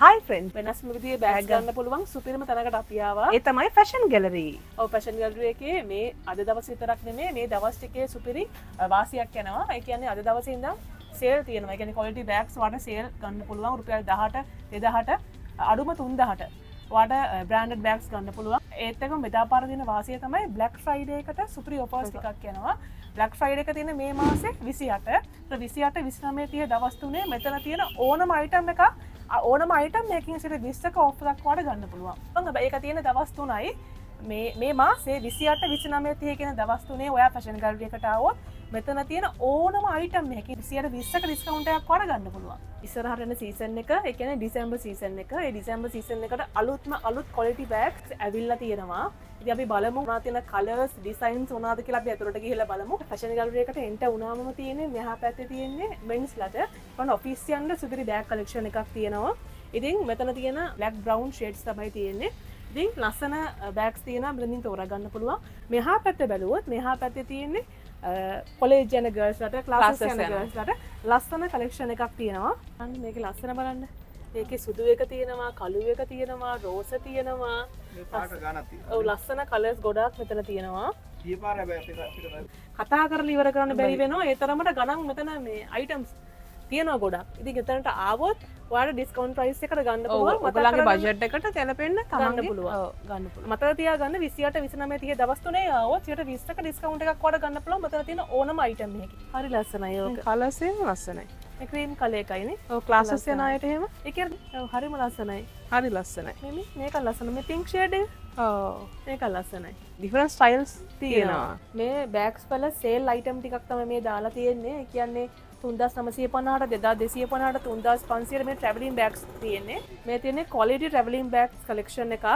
Hi friends. වෙනස්ම විදිහේ bags ගන්න පුළුවන් සුපිරිම තැනකට අපි ආවා. ඒ තමයි fashion gallery. ඔව් ෆැෂන් ගැලරි එකේ මේ අද දවස් විතරක් නෙමෙයි මේ දවස් ටිකේ සුපිරි වාසියක් යනවා. ඒ කියන්නේ අද දවසේ ඉඳන් සේල් තියෙනවා. ඒ කියන්නේ quality bags වලට සේල් ගන්න පුළුවන් රුපියල් 18 2000ට අඩුම 3000ට. ඔයාලට branded bags ගන්න පුළුවන්. ඒත් එක්කම මෙදාපාර දින වාසිය තමයි Black Friday එකට සුපිරි offers ටිකක් යනවා. Black Friday එක තියෙන මේ මාසේ 28. 28 29 30 දවස් තුනේ මෙතන තියෙන ඕනම item එකක් ඕනම අයිටම් මේකින් සිට 20ක ඔෆ් එකක් වඩ ගන්න පුළුවන්. හැබැයි ඒක තියෙන දවස් 3යි. මේ මාසේ 28 29 30 කියන දවස් 3 ඔයා ෆැෂන් ගැලරි එකට ආවොත් මෙතන තියෙන ඕනම අයිටම් එකකින් 20ක ඩිස්කවුන්ට් එකක් වඩ ගන්න පුළුවන්. ඉස්සරහට එන සීසන් එක, ඒ කියන්නේ ඩිසැම්බර් සීසන් එක. ඒ ඩිසැම්බර් සීසන් එකට අලුත් quality bags ඇවිල්ලා තියෙනවා. ඉතින් අපි බලමු මොනවද තියෙන colours, designs මොනවද කියලා අපි අතට ගිහිල්ලා බලමු. ෆැෂන් ගැලරි එකට එන්ටර් වුණාමම තියෙන්නේ මෙහා පැත්තේ තියෙන්නේ men's ලට. මොන ඔෆිස් යන්න සුපිරි bag collection එකක් තියෙනවා. ඉතින් මෙතන තියෙන black brown shades තමයි තියෙන්නේ. ඉතින් ලස්සන bags තියෙනවා බ්‍රෙන්ඩින් තෝරා ගන්න පුළුවන්. මෙහා පැත්තේ බැලුවොත් මෙහා පැත්තේ තියෙන්නේ කොලේජ් යන ගර්ල්ස් ලට, ක්ලාසස් යන ගර්ල්ස් ලට ලස්සන collection එකක් තියෙනවා. අන්න මේකේ ලස්සන බලන්න. මේකේ සුදු එක තියෙනවා, කළු එක තියෙනවා, රෝස තියෙනවා. මේ පාට ගානක් තියෙනවා. ඔව් ලස්සන කලර්ස් ගොඩාක් මෙතන තියෙනවා. කීපාර හැබැයි අපිට කතා කරලා ඉවර කරන්න බැරි වෙනවා. ඒ තරමට ගණන් මෙතන මේ items තියෙනවා ගොඩක්. ඉතින් එතනට ආවොත් ඔයාලට ඩිස්කවුන්ට් ප්‍රයිස් එකට ගන්න පුළුවන්. ඔයාලගේ බජට් එකට ගැලපෙන්න ගන්න තමන්ගේ පුළුවන්. ගන්න පුළුවන්. මතක තියාගන්න 28 29 30 දවස් තුනේ ආවොත් 20ක ඩිස්කවුන්ට් එකක් වඩ ගන්න පුළුවන්. මෙතන තියෙන ඕනම item එකකින්. හරි ලස්සනයි ඕක. කලර්ස් එක ලස්සනයි. මේ ක්‍රීම් කලර් එකයිනේ. ඔව් ක්ලාසස් යන අයට එහෙම ඒ කියන්නේ ඔව් හරිම ලස්සනයි. හරි ලස්සනයි. මේක ලස්සන. මේ pink shade එක. ඔව් මේක ලස්සනයි. different styles තියෙනවා. මේ බෑග්ස් වල සේල් අයිටම් ටිකක් තමයි මේ දාලා තියෙන්නේ. ඒ කියන්නේ 3950ට 2250ට 3500ට මේ travelling bags තියෙන්නේ. මේ තියෙන්නේ quality travelling bags collection එකක්.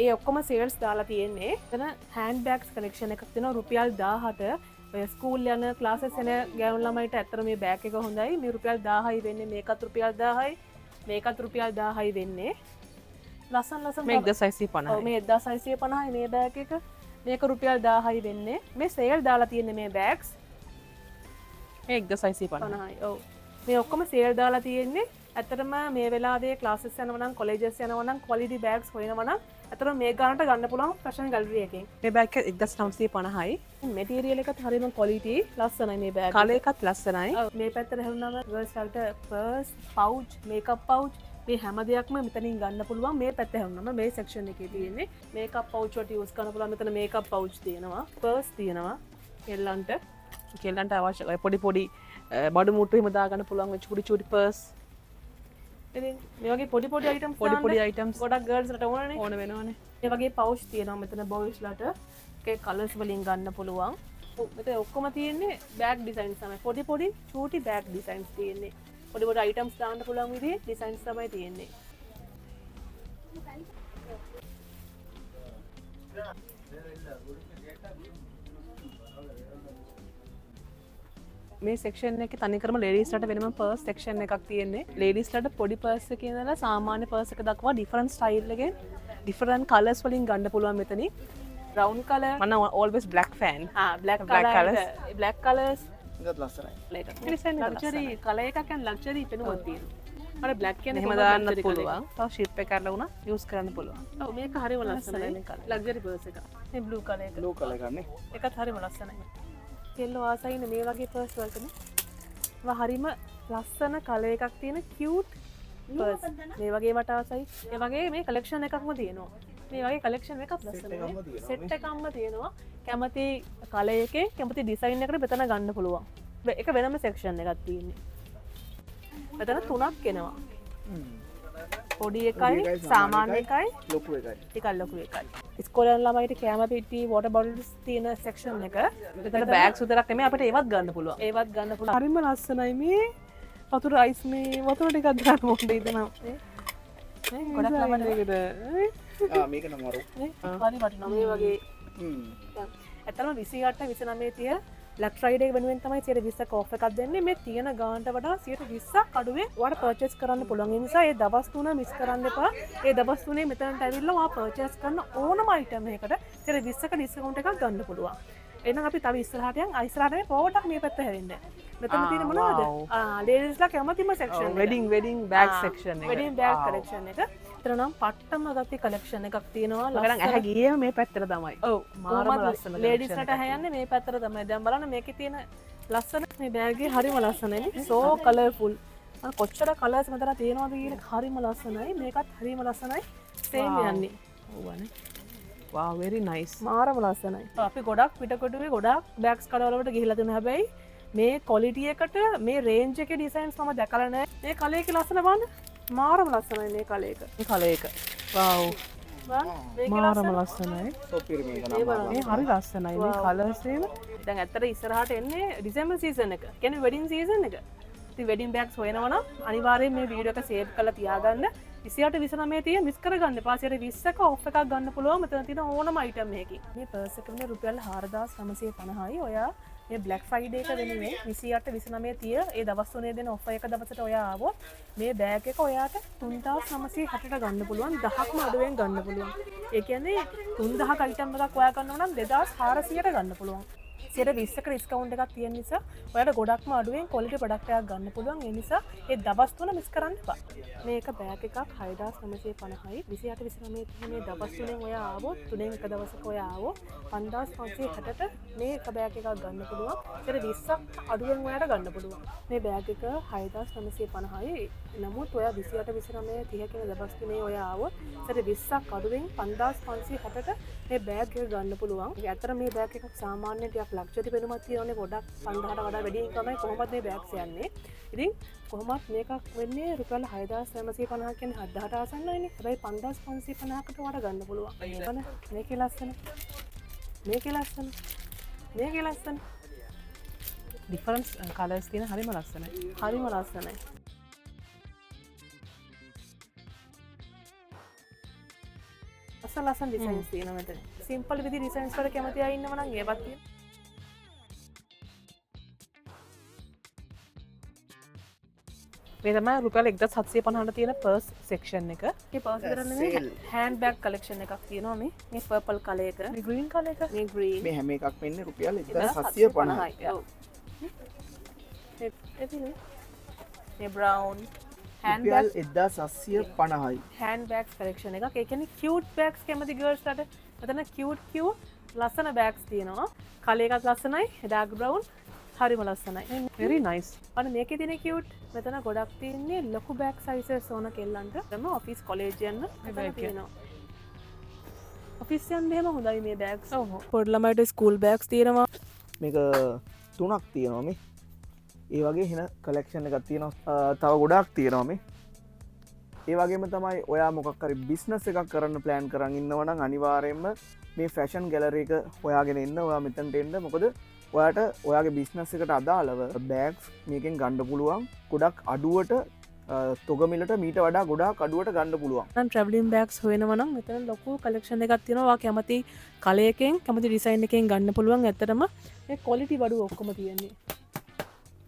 ඒ ඔක්කොම sales දාලා තියෙන්නේ. එතන hand bags collection එකක් තියෙනවා රුපියල් 1000ට. ඔය ස්කූල් යන ක්ලාසස් යන ගෑනු ළමයිට ඇත්තට මේ බෑග් එක හොඳයි. මේ රුපියල් 1000යි වෙන්නේ. මේකත් රුපියල් 1000යි. මේකත් රුපියල් 1000යි වෙන්නේ. ලස්සන මේ 1650. ඔව් මේ 1650යි මේ බෑග් එක. මේක රුපියල් 1000යි වෙන්නේ. මේ සේල් දාලා තියෙන්නේ මේ බෑග්ස් මේ 1650. 50යි. ඔව්. මේ ඔක්කොම සේල් දාලා තියෙන්නේ. ඇත්තටම මේ වෙලාවේ ක්ලාසස් යනවා නම් කොලෙජස් යනවා නම් quality bags හොයනවා නම් ඇත්තටම මේ ගානට ගන්න පුළුවන් ෆැෂන් ගැලරි එකෙන්. මේ බෑග් එක 1950යි. මැටීරියල් එකත් හරිම quality ලස්සනයි මේ බෑග්. කලර් එකත් ලස්සනයි. ඔව් මේ පැත්තට හැරුණාම ගර්ල්ස් වලට purse, pouch, makeup pouch මේ හැම දෙයක්ම මෙතනින් ගන්න පුළුවන්. මේ පැත්තේ හැරුණාම මේ section එකේ තියෙන්නේ makeup pouch වලට use කරන්න පුළුවන්. මෙතන makeup pouch තියෙනවා, purse තියෙනවා. කෙල්ලන්ට අවශ්‍ය පොඩි පොඩි බඩු මුට්ටු හිම දාගන්න පුළුවන් වෙච්ච පොඩි චූටි පර්ස්. ඉතින් මේ වගේ පොඩි items පොඩි items ගොඩක් girls ලට ඕනනේ. ඕන වෙනවනේ. මේ වගේ pouch තියෙනවා මෙතන boys ලට. ඒකේ colours වලින් ගන්න පුළුවන්. මෙතන ඔක්කොම තියෙන්නේ bag designs තමයි. පොඩි චූටි bag designs තියෙන්නේ. පොඩි items දාන්න පුළුවන් විදිහේ designs තමයි තියෙන්නේ. මේ සෙක්ෂන් එකේ තනිකරම ලේඩීස් ලට වෙනම පර්ස් සෙක්ෂන් එකක් තියෙන්නේ. ලේඩීස් ලට පොඩි පර්ස් එකේ ඉඳලා සාමාන්‍ය පර්ස් එක දක්වා ඩිෆරන්ට් ස්ටයිල් එකෙන් ඩිෆරන්ට් කලර්ස් වලින් ගන්න පුළුවන් මෙතනින්. brown color මම always black fan. black Black colors. black colors. ඉඳත් ලස්සනයි. Design එක luxury color එකක් කියන්නේ luxury පෙනුමක් තියෙනවා. අර black කියන්නේ එහෙම කොහොමද දාන්නත් luxury color පුළුවන්. තව ෂිප් එක කරලා වුණා යූස් කරන්න පුළුවන්. ඔව් මේක හරිම ලස්සනයි මේ color. luxury purse එක. මේ blue color එක. බ්ලූ කලර් ගන්නේ. එකත් හරිම ලස්සනයි. කෙල්ලෝ ආසයිනේ මේ වගේ purse වලටනේ. ඒවා හරිම ලස්සන color එකක් තියෙන cute purse. මේ වගේ වට ආසයි. ඒ වගේ මේ collection එකක්ම තියෙනවා. මේ වගේ collection එකක් ලස්සනයි. set එකක්ම තියෙනවා. කැමති color එකේ කැමති design එකකට මෙතන ගන්න පුළුවන්. ඒක වෙනම section එකක් තියෙන්නේ. මෙතන තුනක් එනවා. පොඩි එකයි, සාමාන්‍ය එකයි, ලොකු එකයි. ටිකක් ලොකු එකයි. ඉස්කෝලේ යන ළමයිට කැම පෙට්ටි, water bottles තියෙන section එක. මෙතන බෑග්ස් විතරක් නෙමෙයි අපිට ඒවත් ගන්න පුළුවන්. ඒවත් ගන්න පුළුවන්. හරිම ලස්සනයි මේ වතුර අයිස් මේ වතුර ටිකක් දාන්න මොකද ඉතන ගොඩක් ළමයිට මේක නම් වරු. හරි වටිනවා මේ වගේ. ඇත්තටම 28 29 30 Black Friday වෙනුවෙන් තමයි 120ක ඔෆ් එකක් දෙන්නේ. මේ තියෙන ගානට වඩා 120ක් අඩුවේ ඔයාලට පර්චේස් කරන්න පුළුවන්. ඒ නිසා මේ දවස් 3 මිස් කරන්න එපා. මේ දවස් 3 මෙතනට ඇවිල්ලා ඔයා පර්චේස් කරන ඕනම අයිටම් එකකට 120ක ඩිස්කවුන්ට් එකක් ගන්න පුළුවන්. එහෙනම් අපි තව ඉස්සරහට යන් ඉස්සරහට පොවටක් මේ පැත්ත හැරෙන්න. මෙතන තියෙන මොනවද? ලේඩීස්ලා කැමතිම සෙක්ෂන් එක. වෙඩින් බෑග් සෙක්ෂන් එක. වෙඩින් බෑග් කලෙක්ෂන් එක. එතන නම් පට්ටම ගති කලෙක්ෂන් එකක් තියෙනවා. මම ඇහැ ගියේ මේ පැත්තට තමයි. ඔව් මාරම ලස්සන ලේඩීස්ලට හැයන්නේ මේ පැත්තට තමයි. දැන් බලන්න මේකේ තියෙන ලස්සන මේ බෑග් එක හරිම ලස්සනයි. සෝ කලර්ෆුල්. කොච්චර කලර්ස් මෙතන තියෙනවද කියන හරිම ලස්සනයි. මේකත් හරිම ලස්සනයි. සේම් යන්නේ. ඕවනේ. wow very nice. මාරම ලස්සනයි. අපි ගොඩක් පිටකොටුවේ ගොඩක් බෑග්ස් කඩවලට ගිහිල්ලා තියෙනවා. හැබැයි මේ ක්වොලිටි එකට මේ රේන්ජ් එකේ ඩිසයින්ස් මම දැකලා නැහැ. මේ කලර් එකේ ලස්සන බලන්න. මාරම ලස්සනයි මේ කලර් එක. මේ කලර් එක. wow මේකේ මාරම ලස්සනයි. සොපිරි මේක නම් මේ හරි ලස්සනයි මේ කලර්ස් එහෙම. දැන් ඇත්තට ඉස්සරහට එන්නේ ඩිසෙම්බර් සීසන් එක. කියන්නේ වෙඩින් සීසන් එක. ඉතින් වෙඩින් බෑග්ස් හොයනවා නම් අනිවාර්යයෙන් මේ වීඩියෝ එක සේව් කරලා තියාගන්න. 28 29 තියෙන මිස් කරගන්න එපා. 20ක ඔෆ් එකක් ගන්න පුළුවන්. මෙතන තියෙන ඕනම අයිටම් එකකින්. මේ පර්ස් එක වෙන රුපියල් 4950යි. ඔයා මේ බ්ලැක් ෆ්‍රයිඩේ එක වෙනුවෙන් 28 29 තිය ඒ දවස් තුනේ දෙන ඔෆර් එක දවසට ඔයා ආවොත් මේ බෑග් එක ඔයාට 3960ට ගන්න පුළුවන්. 1000ක්ම අඩුවෙන් ගන්න පුළුවන්. ඒ කියන්නේ 3000ක අයිටම් එකක් ඔයා ගන්නවා නම් 2400ට ගන්න පුළුවන්. 20ක ඩිස්කවුන්ට් එකක් තියෙන නිසා ඔයාලට ගොඩක්ම අඩුවෙන් ක්වොලිටි ප්‍රොඩක්ට් එකක් ගන්න පුළුවන්. ඒ නිසා ඒ දවස් තුන මිස් කරන්න එපා. මේක බෑග් එකක් 6950යි. 28 29 තියෙන මේ දවස් තුනෙන් ඔයා ආවොත් තුනෙන් එක දවසක ඔයා ආවොත් 5560ට මේ එක බෑග් එකක් ගන්න පුළුවන්. 20ක් අඩුවෙන් ඔයාලට ගන්න පුළුවන්. මේ බෑග් එක 6950යි. නමුත් ඔයා 28 29 30 කියන දවස් තුනේ ඔයා ආවොත් 20ක් අඩුවෙන් 5560ට මේ බෑග් එක ගන්න පුළුවන්. ඒ අතර මේ බෑග් එකක් සාමාන්‍යයෙන් ටිකක් ලක්ෂරි වෙනුමක් තියෙනනේ ගොඩක් 5000ට වඩා වැඩි තමයි කොහොමද මේ බෑග්ස් යන්නේ. ඉතින් කොහොමත් මේකක් වෙන්නේ රුපියල් 6950 කියන්නේ 7000ට ආසන්නයිනේ. හැබැයි 5550කට වඩා ගන්න පුළුවන්. බලන්න මේකේ ලස්සන. මේකේ ලස්සන. මේකේ ලස්සන. ඩිෆරන්ස් කලර්ස් තියෙන හරිම ලස්සනයි. හරිම ලස්සනයි. ලස්සන ඩිසයින්ස් තියෙනවා මෙතන. සිම්පල් විදි ඩිසයින්ස් වල කැමති අය ඉන්නව නම් ඒවත් තියෙනවා. මේ තමයි රුපියල් 1750ට තියෙන පර්ස් සෙක්ෂන් එක. මේ පර්ස් විතර නෙමෙයි හෑන්ඩ් බෑග් කලෙක්ෂන් එකක් තියෙනවා මේ. මේ පර්පල් කලර් එක. මේ ග්‍රීන් කලර් එක. මේ ග්‍රීන්. මේ හැම එකක් වෙන්නේ රුපියල් 1750යි. ඔව්. මේ බ්‍රවුන් හෑන්ඩ් රුපියල් බෑග් 1750යි. හෑන්ඩ් බෑග්ස් කලෙක්ෂන් එකක්. ඒ කියන්නේ කියුට් බෑග්ස් කැමති ගර්ල්ස්ලාට මෙතන කියුට් ලස්සන බෑග්ස් තියෙනවා. කලර් එකක් ලස්සනයි. ඩාර්ක් බ්‍රවුන් හරිම ලස්සනයි. very nice. අන්න මේකේ තියෙන කියුට් මෙතන ගොඩක් තියෙන්නේ ලොකු බෑග් සයිසස් ඕන කෙල්ලන්ට. තම ඔෆිස් කොලේජ් යන්න මෙතන තියෙනවා. ඔෆිස් යන්න එහෙම හොඳයි මේ බෑග්ස්. ඔව්. පොඩි ළමයිට ස්කූල් බෑග්ස් තියෙනවා. මේක 3ක් තියෙනවා මේ. ඒ වගේ හෙන කලෙක්ෂන් එකක් තියෙනවා. තව ගොඩක් තියෙනවා මේ. ඒ වගේම තමයි ඔයා මොකක් හරි බිස්නස් එකක් කරන්න ප්ලෑන් කරන් ඉන්නවා නම් අනිවාර්යයෙන්ම මේ ෆැෂන් ගැලරි එක හොයාගෙන ඉන්න. ඔයා මෙතනට එන්න. මොකද ඔයාට ඔයාගේ බිස්නස් එකට අදාළව බෑග්ස් මේකෙන් ගන්න පුළුවන්. ගොඩක් අඩුවට තොගමිලට මීට වඩා ගොඩාක් අඩුවට ගන්න පුළුවන්. නම් ට්‍රැවලින් බෑග්ස් හොයනවා නම් මෙතන ලොකු කලෙක්ෂන් එකක් තියෙනවා. ඔයා කැමති කලයකින් කැමති ඩිසයින් එකකින් ගන්න පුළුවන්. ඇත්තටම මේ ක්වොලිටි බඩු ඔක්කොම තියෙන්නේ.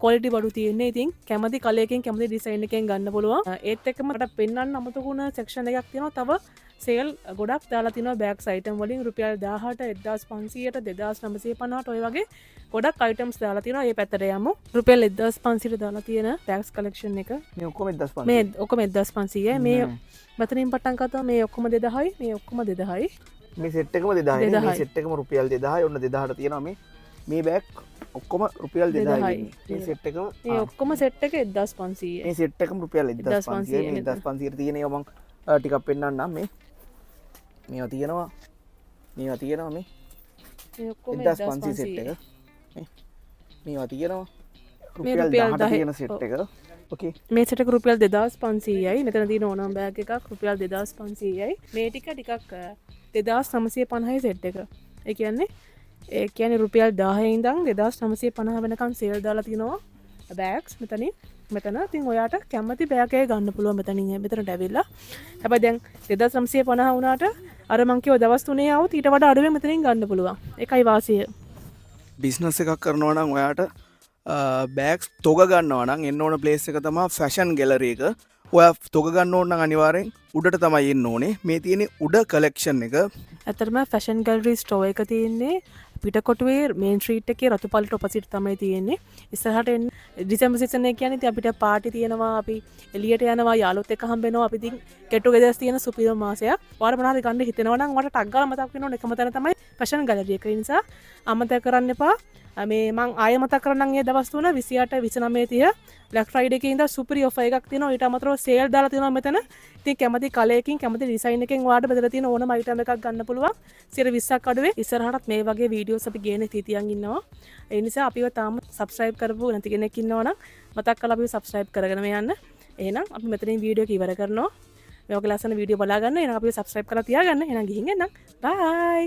ක්වොලිටි බඩු තියෙන්නේ. ඉතින් කැමති කලයකින් කැමති ඩිසයින් එකකින් ගන්න පුළුවන්. ඒත් එක්කම මට පෙන්වන්න අමතකුණ සෙක්ෂන් එකක් තියෙනවා. තව සේල් ගොඩක් දාලා තිනවා බෑග්ස් අයිටම් වලින් රුපියල් 1000ට 1500ට 2950ට ඔය වගේ ගොඩක් අයිටම්ස් දාලා තිනවා. මේ පැත්තට යමු. රුපියල් 1500ට දාලා තියෙන බෑග්ස් කලෙක්ෂන් එක. මේ ඔක්කොම 1500. මේ ඔක්කොම 1500යි. මේ මෙතනින් පටන් ගත්තා මේ ඔක්කොම 2000යි. මේ ඔක්කොම 2000යි. මේ සෙට් එකම 2000යි. මේ සෙට් එකම රුපියල් 2000යි. ඔන්න 2000ට තියෙනවා මේ බෑග් ඔක්කොම රුපියල් 2000යි. මේ සෙට් එකම මේ ඔක්කොම සෙට් එක 1500යි. මේ සෙට් එකම රුපියල් 1500යි. මේ 1500ට තියෙන ඒවා මම ටිකක් පෙන්නන්නම් මේ. මේවා තියෙනවා මේ ඔක්කොම 1500 සෙට් එක. මේවා තියෙනවා රුපියල් 1000ට තියෙන සෙට් එක. ඕකේ. මේ සෙට් එක රුපියල් 2500යි. මෙතන තියෙන ඕනම බෑග් එකක් රුපියල් 2500යි. මේ ටික ටිකක් 2950යි සෙට් එක. ඒ කියන්නේ රුපියල් 1000 ඉඳන් 2950 වෙනකන් සේල් දාලා තිනවා බෑග්ස් මෙතනින්. මෙතන ඉතින් ඔයාට කැමති බෑග් එක ගන්න පුළුවන් මෙතනින් මෙතනට ඇවිල්ලා. හැබැයි දැන් 2950 වුණාට අර මං කිව්ව දවස් 3 આવුත් ඊට වඩා අඩුවෙන් මෙතනින් ගන්න පුළුවන්. ඒකයි වාසිය. බිස්නස් එකක් කරනවා නම් ඔයාට බෑග්ස් තොග ගන්නවා නම් එන්න ඕන ප්ලේස් එක තමයි ෆැෂන් ගැලරි එක. ඔයා තොග ගන්න ඕන නම් අනිවාර්යෙන් උඩට තමයි එන්න ඕනේ. මේ තියෙන්නේ උඩ කලෙක්ෂන් එක. ඇත්තටම ෆැෂන් ගැලරි ස්ටෝර් එක තියෙන්නේ පිටකොටුවේ මේන් ස්ට්‍රීට් එකේ රතුපල්ට ඔපොසිට් තමයි තියෙන්නේ. ඉස්සරහට එන්න ඩිසෙම්බර් සීසන් එක කියන්නේ ඉතින් අපිට පාටි තියෙනවා, අපි එළියට යනවා, යාළුවොත් එක්ක හම්බ වෙනවා. අපි ඉතින් get togethers තියෙන සුපිරිම මාසයක්. ඔයාලා මොනවාරි ගන්න හිතෙනවා නම් ඔයාලට ටග් ගාලා මතක් වෙනවනේ එකම තැන තමයි ෆැෂන් ගැලරි එක. ඒ නිසා අමතක කරන්න එපා. මේ මං ආයෙ මතක් කරන්නම් ඒ දවස් තුන 28 29 30 Black Friday එකේ ඉඳන් සුපිරි ඔෆර් එකක් තියෙනවා. ඊට අමතරව සේල් දාලා තියෙනවා මෙතන. ඉතින් කැමති කලයකින් කැමති ඩිසයින් එකෙන් ඔයාලට බෙදලා තියෙන ඕනම අයිටම් එකක් ගන්න පුළුවන්. 20% අඩුවේ. ඉස්සරහටත් මේ වගේ වීඩියෝස් අපි ගේන තියන් ඉන්නවා. ඒ නිසා අපිව තාම subscribe කරපු නැති කෙනෙක් ඉන්නවා නම් මතක් කරලා අපිව subscribe කරගෙන යන්න. එහෙනම් අපි මෙතනින් වීඩියෝ එක ඉවර කරනවා. මේ වගේ ලස්සන වීඩියෝ බලා ගන්න. එහෙනම් අපිව subscribe කරලා තියාගන්න. එහෙනම් ගිහින් එන්න. bye